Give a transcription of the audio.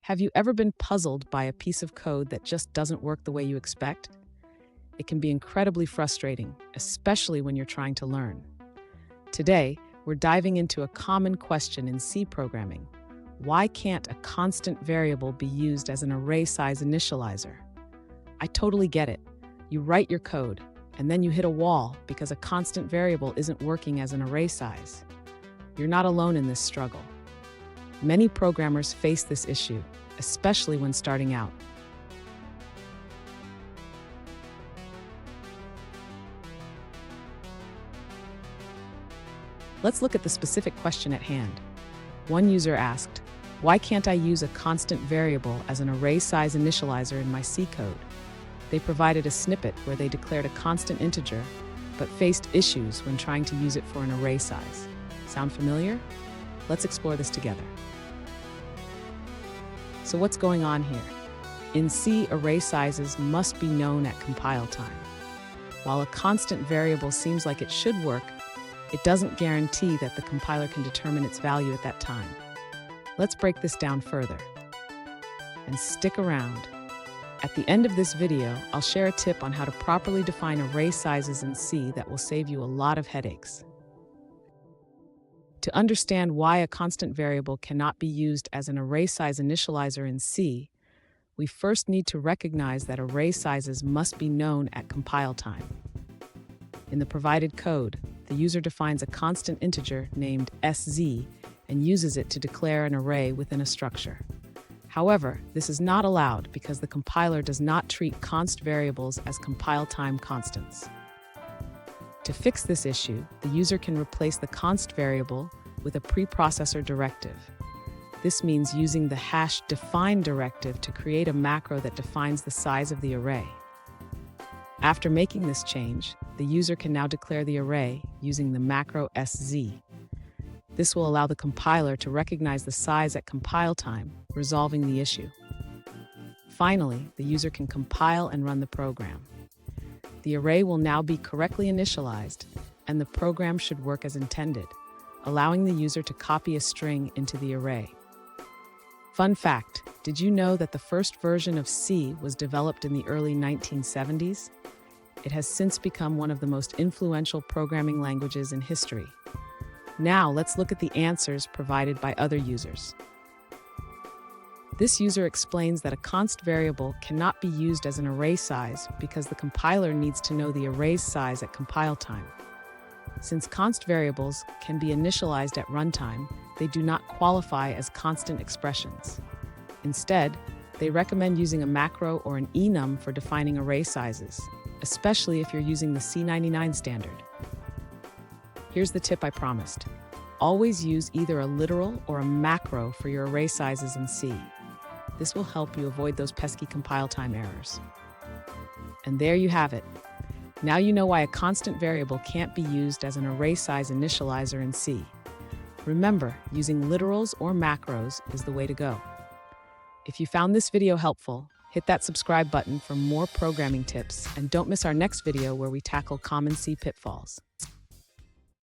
Have you ever been puzzled by a piece of code that just doesn't work the way you expect? It can be incredibly frustrating, especially when you're trying to learn. Today, we're diving into a common question in C programming. Why can't a constant variable be used as an array size initializer? I totally get it. You write your code, and then you hit a wall because a constant variable isn't working as an array size. You're not alone in this struggle. Many programmers face this issue, especially when starting out. Let's look at the specific question at hand. One user asked, "Why can't I use a constant variable as an array size initializer in my C code?" They provided a snippet where they declared a constant integer, but faced issues when trying to use it for an array size. Sound familiar? Let's explore this together. So what's going on here? In C, array sizes must be known at compile time. While a constant variable seems like it should work, it doesn't guarantee that the compiler can determine its value at that time. Let's break this down further. And stick around. At the end of this video, I'll share a tip on how to properly define array sizes in C that will save you a lot of headaches. To understand why a constant variable cannot be used as an array size initializer in C, we first need to recognize that array sizes must be known at compile time. In the provided code, the user defines a constant integer named sz and uses it to declare an array within a structure. However, this is not allowed because the compiler does not treat const variables as compile time constants. To fix this issue, the user can replace the const variable with a preprocessor directive. This means using the #define directive to create a macro that defines the size of the array. After making this change, the user can now declare the array using the macro sz. This will allow the compiler to recognize the size at compile time, resolving the issue. Finally, the user can compile and run the program. The array will now be correctly initialized, and the program should work as intended, allowing the user to copy a string into the array. Fun fact, did you know that the first version of C was developed in the early 1970s? It has since become one of the most influential programming languages in history. Now let's look at the answers provided by other users. This user explains that a const variable cannot be used as an array size because the compiler needs to know the array's size at compile time. Since const variables can be initialized at runtime, they do not qualify as constant expressions. Instead, they recommend using a macro or an enum for defining array sizes, especially if you're using the C99 standard. Here's the tip I promised. Always use either a literal or a macro for your array sizes in C. This will help you avoid those pesky compile time errors. And there you have it. Now you know why a constant variable can't be used as an array size initializer in C. Remember, using literals or macros is the way to go. If you found this video helpful, hit that subscribe button for more programming tips, and don't miss our next video where we tackle common C pitfalls.